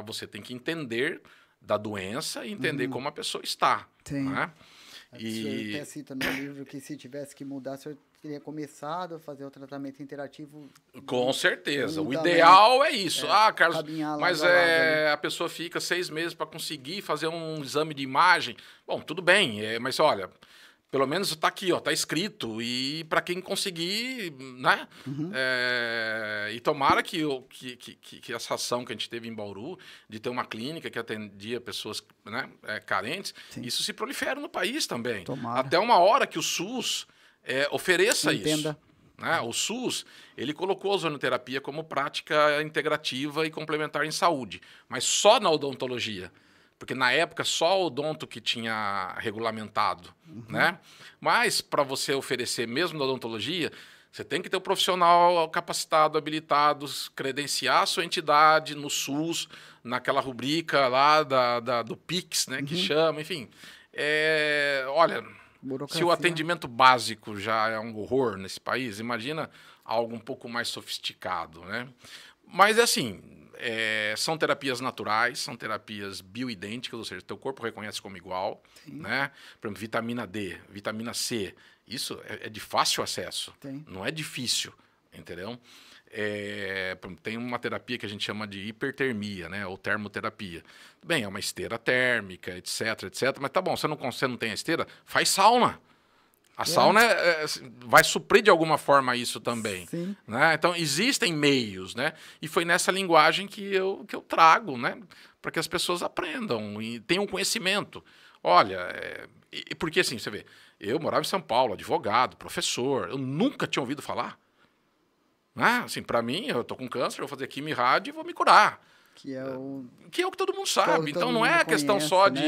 você tem que entender da doença e entender como a pessoa está. Sim. Né? O senhor até cita no livro que se tivesse que mudar, o senhor teria começado a fazer o tratamento interativo. Com certeza. O ideal é isso. Carlos, mas a pessoa fica 6 meses para conseguir fazer um exame de imagem. Bom, tudo bem, mas olha, pelo menos está aqui, está escrito. E para quem conseguir, né? E tomara que essa ação que a gente teve em Bauru, de ter uma clínica que atendia pessoas, né, carentes, isso se prolifere no país também. Tomara. Até uma hora que o SUS ofereça Entenda. isso. Né? O SUS, ele colocou a ozonoterapia como prática integrativa e complementar em saúde, mas só na odontologia. Porque na época só o odonto que tinha regulamentado, né? Mas para você oferecer mesmo na odontologia, você tem que ter um profissional capacitado, habilitado, credenciar a sua entidade no SUS, naquela rubrica lá do PIX, né? Que chama, enfim. Olha, se o atendimento básico já é um horror nesse país, imagina algo um pouco mais sofisticado, né? Mas assim, são terapias naturais, são terapias bioidênticas, ou seja, teu corpo reconhece como igual, né? Por exemplo, vitamina D, vitamina C, isso é de fácil acesso, não é difícil, entendeu? Tem uma terapia que a gente chama de hipertermia, né? Ou termoterapia. Bem, é uma esteira térmica, etc, etc. Mas tá bom, você não tem a esteira? Faz sauna. A sauna vai suprir de alguma forma isso também. Né? Então, existem meios, né? E foi nessa linguagem que eu trago, né? Para que as pessoas aprendam e tenham conhecimento. Olha, porque assim, você vê, eu morava em São Paulo, advogado, professor, eu nunca tinha ouvido falar. Né? Assim, para mim, eu tô com câncer, eu vou fazer quimio e rádio e vou me curar. Que é o que todo mundo sabe. Então, não é questão só de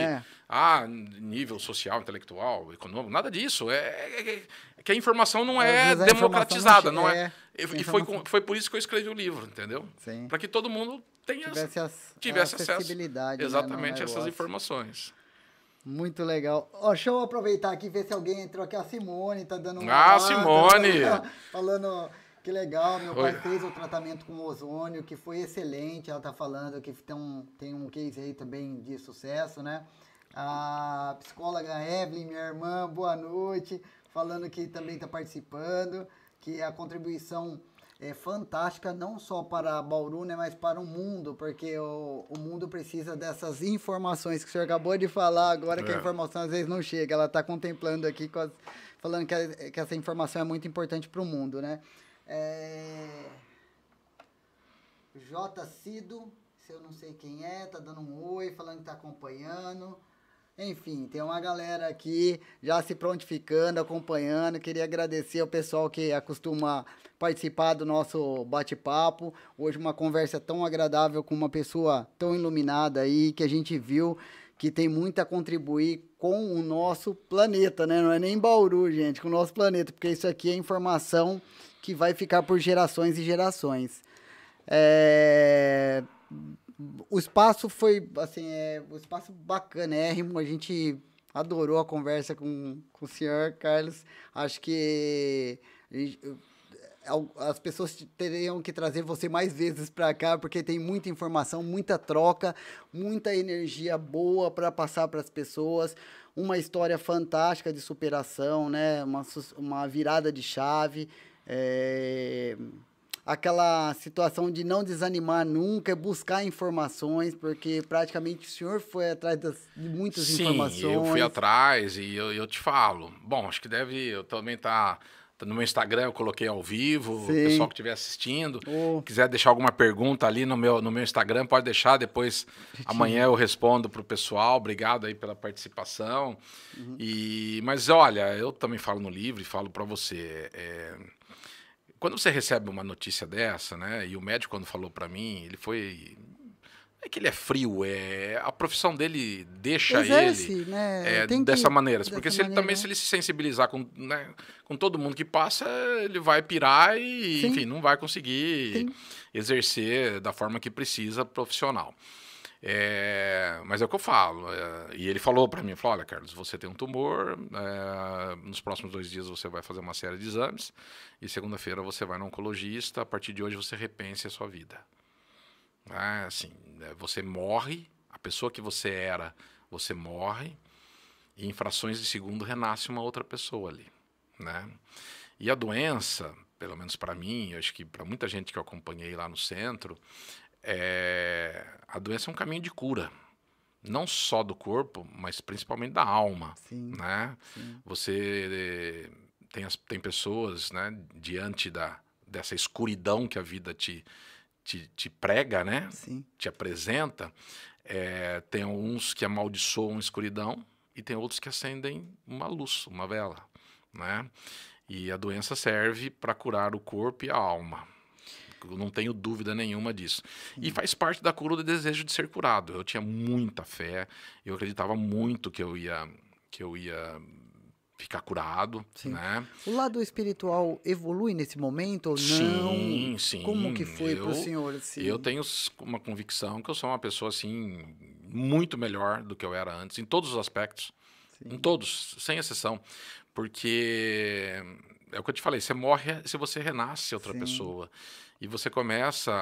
nível social, intelectual, econômico, nada disso. Que a informação não é democratizada. Não é. E foi por isso que eu escrevi o livro, entendeu? Para que todo mundo tivesse acesso. Exatamente, essas informações. Muito legal. Deixa eu aproveitar aqui e ver se alguém entrou aqui. A Simone tá dando Simone! Falando... Que legal, meu pai fez o tratamento com ozônio, que foi excelente. Ela tá falando que tem um case aí também de sucesso, né? A psicóloga Evelyn, minha irmã, boa noite, falando que também está participando, que a contribuição é fantástica, não só para Bauru, né, mas para o mundo, porque o mundo precisa dessas informações que o senhor acabou de falar agora, que a informação às vezes não chega. Ela está contemplando aqui, falando que essa informação é muito importante para o mundo, né? J. Cido, se eu não sei quem tá dando um oi, falando que tá acompanhando. Enfim, tem uma galera aqui já se prontificando, acompanhando. Queria agradecer ao pessoal que acostuma participar do nosso bate-papo. Hoje uma conversa tão agradável com uma pessoa tão iluminada aí, que a gente viu que tem muito a contribuir com o nosso planeta, né? Não é nem Bauru, gente, com o nosso planeta, porque isso aqui é informação que vai ficar por gerações e gerações. O espaço foi, assim, um espaço bacanérrimo, a gente adorou a conversa com o senhor, Carlos. Acho que as pessoas teriam que trazer você mais vezes para cá, porque tem muita informação, muita troca, muita energia boa para passar para as pessoas, uma história fantástica de superação, né? Uma virada de chave, aquela situação de não desanimar nunca, buscar informações, porque praticamente o senhor foi atrás de muitas informações. Sim, eu fui atrás e eu te falo. Bom, acho que eu também no meu Instagram eu coloquei ao vivo, Sim. o pessoal que estiver assistindo, quiser deixar alguma pergunta ali no meu Instagram, pode deixar, depois amanhã eu respondo para o pessoal. Obrigado aí pela participação. Mas olha, eu também falo no livro e falo para você, quando você recebe uma notícia dessa, né, e o médico quando falou para mim, ele foi... É que ele é frio, a profissão dele deixa Exerce, ele né? dessa maneira. Porque se ele se sensibilizar com, né, com todo mundo que passa, ele vai pirar e, enfim, não vai conseguir exercer da forma que precisa profissional. Mas é o que eu falo. E ele falou para mim, falou, olha, Carlos, você tem um tumor, nos próximos 2 dias você vai fazer uma série de exames e segunda-feira você vai no oncologista, a partir de hoje você repense a sua vida. Assim, você morre, a pessoa que você era, você morre, e em frações de segundo renasce uma outra pessoa ali, né? E a doença, pelo menos para mim, acho que para muita gente que eu acompanhei lá no centro, a doença é um caminho de cura, não só do corpo, mas principalmente da alma, né? Sim. Você tem pessoas, né, diante dessa escuridão que a vida te prega, né? Sim. Te apresenta. Tem uns que amaldiçoam a escuridão e tem outros que acendem uma luz, uma vela, né? E a doença serve para curar o corpo e a alma. Eu não tenho dúvida nenhuma disso. Sim. E faz parte da cura do desejo de ser curado. Eu tinha muita fé, eu acreditava muito que eu ia ficar curado, né? O lado espiritual evolui nesse momento ou não? Sim. Como que foi para o senhor? Assim? Eu tenho uma convicção que eu sou uma pessoa assim muito melhor do que eu era antes, em todos os aspectos. Sim. Em todos, sem exceção. Porque é o que eu te falei, você morre se você renasce outra pessoa. E você começa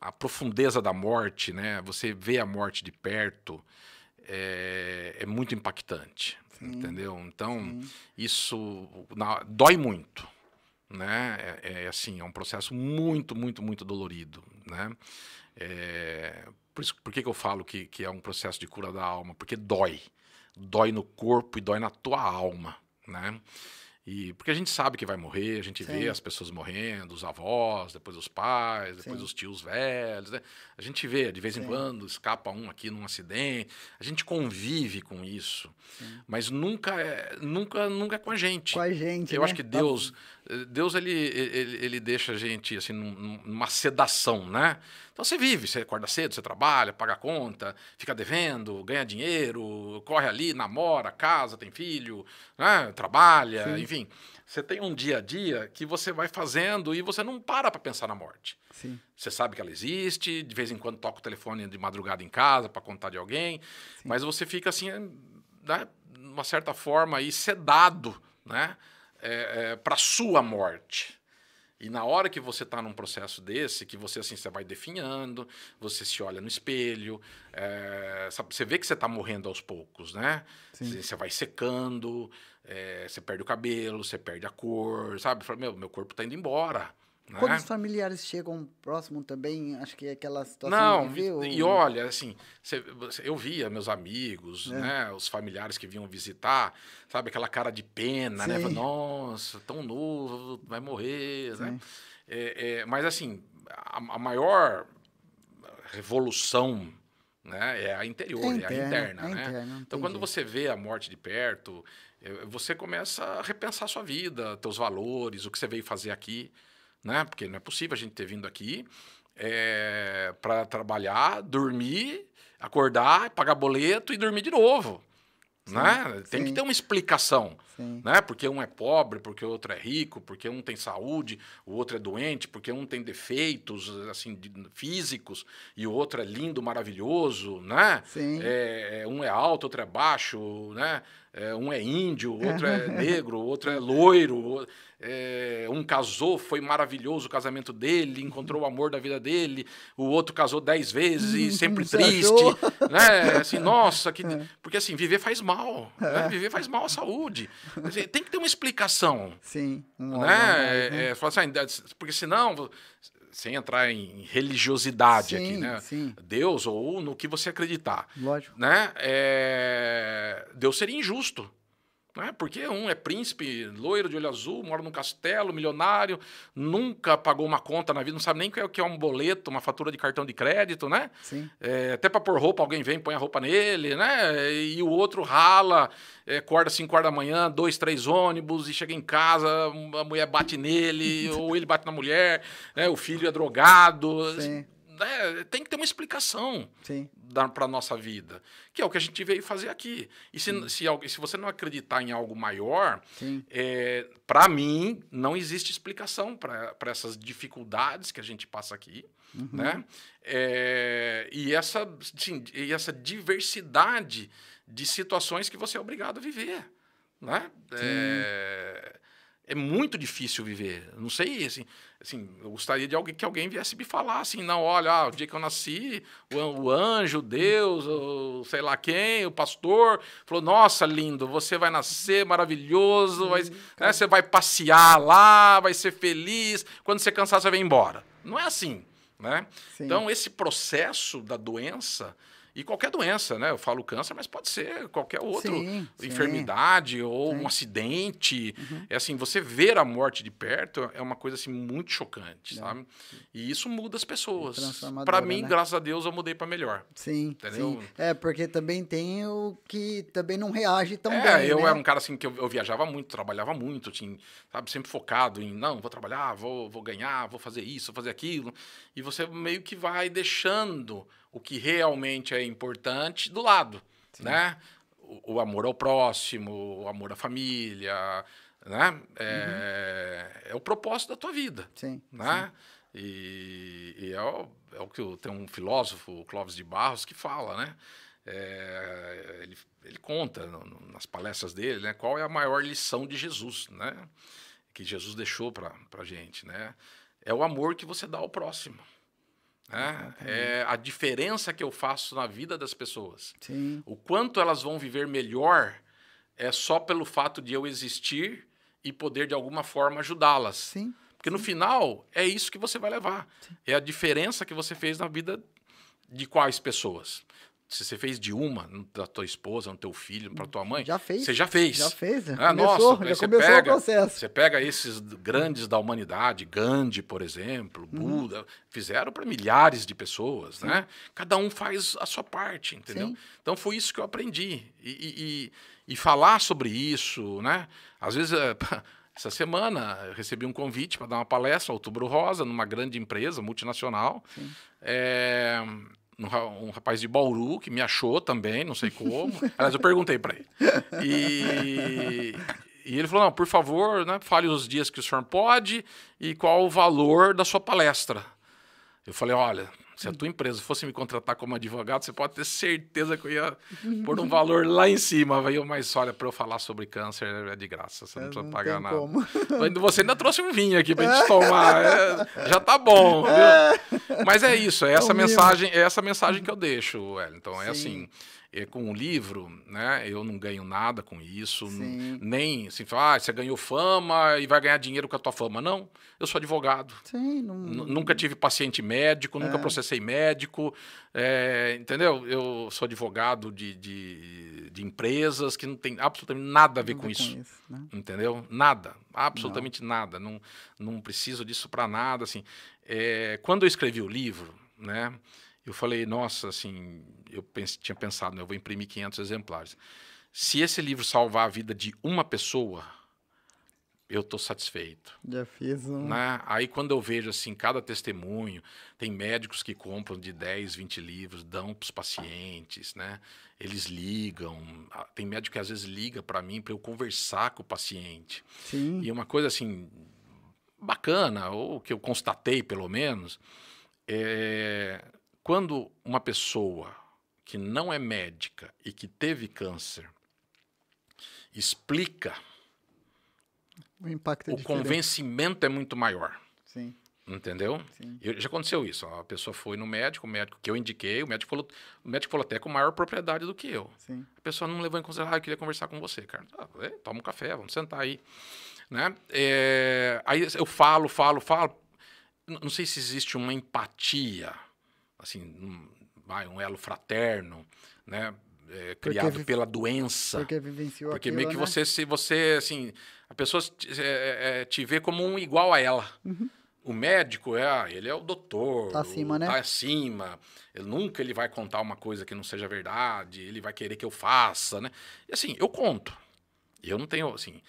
a profundeza da morte, né? Você vê a morte de perto, é muito impactante, entendeu? Então, isso dói muito, né? Assim, é um processo muito, muito, muito dolorido, né? Por que eu falo que é um processo de cura da alma? Porque dói no corpo e dói na tua alma, né? Porque a gente sabe que vai morrer, a gente vê as pessoas morrendo, os avós, depois os pais, depois os tios velhos, né? A gente vê, de vez em quando, escapa um aqui num acidente, a gente convive com isso, mas nunca é com a gente. Com a gente, Eu acho que Deus ele deixa a gente assim, numa sedação, né? Então você vive, você acorda cedo, você trabalha, paga a conta, fica devendo, ganha dinheiro, corre ali, namora, casa, tem filho, né? Trabalha, enfim. Você tem um dia a dia que você vai fazendo e você não para pensar na morte. Sim. Você sabe que ela existe, de vez em quando toca o telefone de madrugada em casa para contar de alguém, mas você fica assim, né, de uma certa forma aí, sedado, né, para a sua morte. E na hora que você está num processo desse, que você assim, você vai definhando, você se olha no espelho, você vê que você está morrendo aos poucos, né? Você vai secando, você perde o cabelo, você perde a cor, sabe? Fala, meu corpo está indo embora. Né? Quando os familiares chegam próximo também, acho que é aquela situação de viver... E olha, assim, eu via meus amigos, né, os familiares que vinham visitar, sabe, aquela cara de pena, né? Nossa, tão novo, vai morrer, né? Mas, assim, a maior revolução, né, é a interior, é a interna, né? Interna, então, quando você vê a morte de perto, você começa a repensar a sua vida, teus valores, o que você veio fazer aqui, né? Porque não é possível a gente ter vindo aqui para trabalhar, dormir, acordar, pagar boleto e dormir de novo. Né? Tem que ter uma explicação. Né? Porque um é pobre, porque o outro é rico, porque um tem saúde, o outro é doente, porque um tem defeitos assim, físicos e o outro é lindo, maravilhoso. Né? Um é alto, outro é baixo. Né? um é índio, outro é negro, outro é loiro, um casou, foi maravilhoso o casamento dele, encontrou o amor da vida dele, o outro casou 10 vezes e sempre triste, né? Assim, nossa, porque assim, viver faz mal, né? Viver faz mal à saúde. Tem que ter uma explicação. Sim, né? Porque senão, sem entrar em religiosidade aqui, né? Sim. Deus ou no que você acreditar. Lógico. Né? Deus seria injusto. Né? Porque um é príncipe, loiro de olho azul, mora num castelo, milionário, nunca pagou uma conta na vida, não sabe nem o que é um boleto, uma fatura de cartão de crédito, né? Sim. Até para pôr roupa, alguém vem, põe a roupa nele, né? E o outro rala, acorda 5 horas da manhã, 2, 3 ônibus, e chega em casa, a mulher bate nele, ou ele bate na mulher, né? O filho é drogado. Sim. Tem que ter uma explicação para a nossa vida, que é o que a gente veio fazer aqui. E se você não acreditar em algo maior, para mim, não existe explicação para essas dificuldades que a gente passa aqui. Né? E essa diversidade de situações que você é obrigado a viver. Né? É muito difícil viver. Não sei, assim, eu gostaria que alguém viesse me falar assim, não, olha, o dia que eu nasci, o anjo, Deus, o sei lá quem, o pastor, falou, nossa, lindo, você vai nascer maravilhoso, né, você vai passear lá, vai ser feliz, quando você cansar, você vai embora. Não é assim, né? Então, esse processo da doença... E qualquer doença, né? Eu falo câncer, mas pode ser qualquer outra enfermidade ou um acidente. Assim, você ver a morte de perto é uma coisa assim muito chocante, sabe? E isso muda as pessoas. Para mim, né? Graças a Deus, eu mudei para melhor. Sim, entendeu? Porque também tem o que também não reage tão bem, eu né? era um cara assim que eu viajava muito, trabalhava muito, assim, sabe? Sempre focado em, não, vou trabalhar, vou ganhar, vou fazer isso, vou fazer aquilo. E você meio que vai deixando o que realmente é importante do lado, né? O amor ao próximo, o amor à família, né? É o propósito da tua vida, né? E é o que tem um filósofo, o Clóvis de Barros, que fala, né? Ele conta nas palestras dele, né? Qual é a maior lição de Jesus, né? Que Jesus deixou para a gente, né? É o amor que você dá ao próximo. É a diferença que eu faço na vida das pessoas. O quanto elas vão viver melhor é só pelo fato de eu existir e poder, de alguma forma, ajudá-las. Porque, no final, é isso que você vai levar. É a diferença que você fez na vida de quais pessoas. Se você fez de uma, da tua esposa, no teu filho, para tua mãe, você já fez. Já fez. Nossa, já começou o processo. Você pega esses grandes da humanidade, Gandhi, por exemplo, Buda, fizeram para milhares de pessoas, né? Cada um faz a sua parte, entendeu? Então foi isso que eu aprendi. E falar sobre isso, né? Às vezes, essa semana, eu recebi um convite para dar uma palestra, Outubro Rosa, numa grande empresa multinacional. Um rapaz de Bauru que me achou também, não sei como. Aliás, eu perguntei para ele. E ele falou, não, por favor, né, fale os dias que o senhor pode e qual o valor da sua palestra. Eu falei, olha, se a tua empresa fosse me contratar como advogado, você pode ter certeza que eu ia pôr um valor lá em cima. Mas olha, para eu falar sobre câncer é de graça, você não precisa pagar nada. Como. Você ainda trouxe um vinho aqui pra gente tomar. Já tá bom, viu? Mas é isso, é essa mensagem que eu deixo, Wellington. É assim, com o livro, né, eu não ganho nada com isso, nem assim, você ganhou fama e vai ganhar dinheiro com a tua fama. Não, eu sou advogado. Nunca tive paciente médico, nunca processei médico, entendeu? Eu sou advogado de empresas que não tem absolutamente nada a ver com isso, né? Entendeu? Nada, absolutamente nada. Não preciso disso para nada. Assim. Quando eu escrevi o livro, né, eu falei, nossa, assim, tinha pensado, eu vou imprimir 500 exemplares. Se esse livro salvar a vida de uma pessoa, eu estou satisfeito. Já fiz um... Né? Aí, quando eu vejo, assim, cada testemunho, tem médicos que compram de 10, 20 livros, dão para os pacientes, né? Eles ligam. Tem médico que, às vezes, liga para mim para eu conversar com o paciente. E uma coisa, assim, bacana, ou que eu constatei, pelo menos, quando uma pessoa que não é médica e que teve câncer explica, O impacto é o diferente. convencimento é muito maior. Sim. Entendeu? Sim. Já aconteceu isso. A pessoa foi no médico, o médico que eu indiquei, o médico falou até com maior propriedade do que eu. Sim. A pessoa não levou em consideração, eu queria conversar com você, cara. Toma um café, vamos sentar aí. Né? Aí eu falo. Não sei se existe uma empatia, assim, um elo fraterno, né? Criado pela doença. Porque vivenciou Porque aquilo, meio que né? você, assim, a pessoa te vê como um igual a ela. Uhum. O médico, ele é o doutor. Tá acima, né? Tá acima. Nunca ele vai contar uma coisa que não seja verdade, ele vai querer que eu faça, né? E assim, eu conto. Eu não tenho, assim,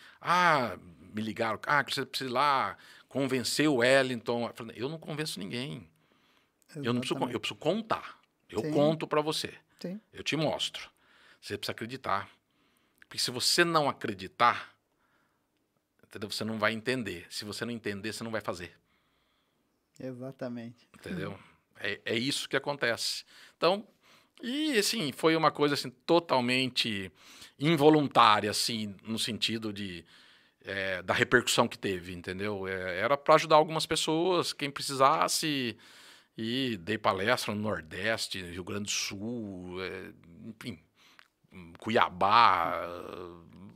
me ligaram, que você precisa ir lá convencer o Wellington. Eu não convenço ninguém. Eu preciso contar. Eu Sim. conto para você. Sim. Eu te mostro. Você precisa acreditar. Porque se você não acreditar, entendeu? Você não vai entender. Se você não entender, você não vai fazer. Exatamente. Entendeu? É isso que acontece. Então, e assim, foi uma coisa assim, totalmente involuntária, assim, no sentido da repercussão que teve, entendeu? Era para ajudar algumas pessoas, quem precisasse, e dei palestra no Nordeste, Rio Grande do Sul, enfim, Cuiabá,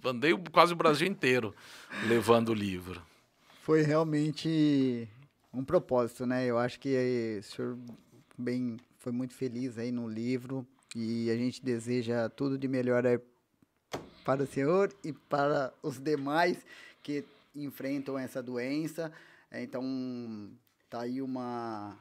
andei quase o Brasil inteiro levando o livro. Foi realmente um propósito, né? Eu acho que o senhor foi muito feliz aí no livro e a gente deseja tudo de melhor aí para o senhor e para os demais que enfrentam essa doença. Então, tá aí uma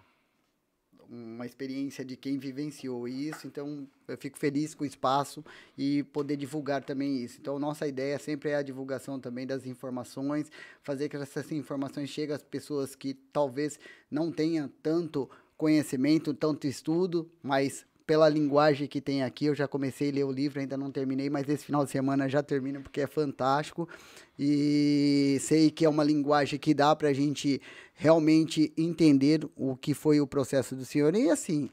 experiência de quem vivenciou isso, então eu fico feliz com o espaço e poder divulgar também isso. Então, nossa ideia sempre é a divulgação também das informações, fazer que essas informações cheguem às pessoas que talvez não tenham tanto conhecimento, tanto estudo, mas pela linguagem que tem aqui, eu já comecei a ler o livro, ainda não terminei, mas esse final de semana já termino porque é fantástico e sei que é uma linguagem que dá para a gente realmente entender o que foi o processo do senhor. E assim,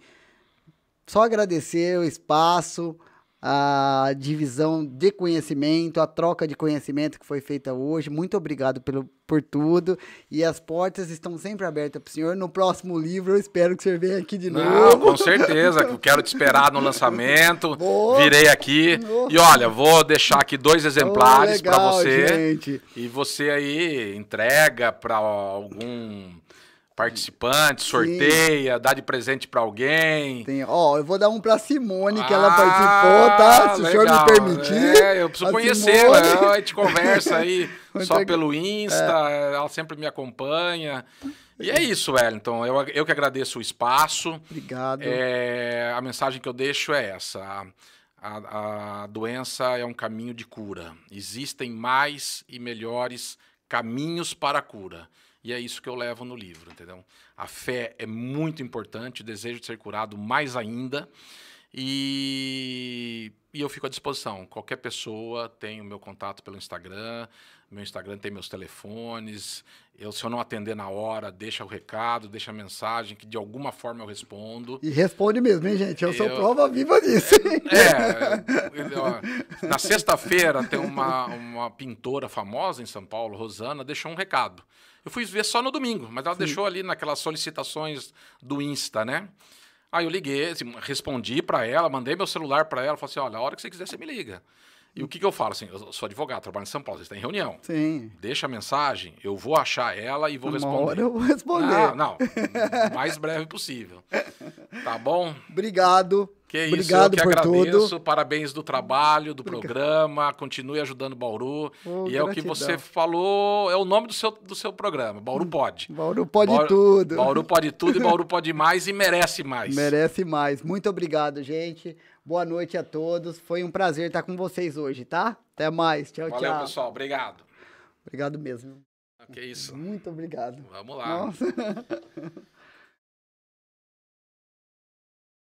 só agradecer o espaço, a divisão de conhecimento, a troca de conhecimento que foi feita hoje. Muito obrigado por tudo. E as portas estão sempre abertas para o senhor. No próximo livro, eu espero que o senhor venha aqui de novo. Com certeza. Eu quero te esperar no lançamento. Virei aqui. E olha, vou deixar aqui 2 exemplares para você. Gente. E você aí entrega para algum participante, sorteia, dá de presente para alguém. Eu vou dar um para Simone, que ela participou, tá? Se legal. O senhor me permitir. Eu preciso conhecê-la. A gente conversa aí só pelo Insta, ela sempre me acompanha. E é isso, Wellington. Eu que agradeço o espaço. Obrigado. A mensagem que eu deixo é essa. A doença é um caminho de cura. Existem mais e melhores caminhos para a cura. E é isso que eu levo no livro, entendeu? A fé é muito importante, o desejo de ser curado mais ainda. E eu fico à disposição. Qualquer pessoa tem o meu contato pelo Instagram. Meu Instagram tem meus telefones. Se eu não atender na hora, deixa o recado, deixa a mensagem, que de alguma forma eu respondo. E responde mesmo, hein, gente? Eu sou prova viva disso. Na sexta-feira tem uma pintora famosa em São Paulo, Rosana, deixou um recado. Eu fui ver só no domingo, mas ela deixou ali naquelas solicitações do Insta, né? Aí eu liguei, assim, respondi para ela, mandei meu celular para ela, falei assim, olha, a hora que você quiser, você me liga. E o que eu falo? Assim, eu sou advogado, trabalho em São Paulo, você está em reunião. Sim. Deixa a mensagem, eu vou achar ela e vou responder. Uma hora eu vou responder. Não, o mais breve possível. Tá bom? Obrigado. Obrigado eu que agradeço. Tudo. Parabéns do trabalho, do programa. Continue ajudando o Bauru. E é o que você falou, é o nome do seu programa. Bauru Pode. Bauru Pode tudo. Bauru pode tudo e Bauru pode mais e merece mais. Merece mais. Muito obrigado, gente. Boa noite a todos. Foi um prazer estar com vocês hoje, tá? Até mais. Tchau, tchau. Valeu, pessoal. Obrigado. Obrigado mesmo. Que isso. Muito obrigado. Vamos lá. Nossa.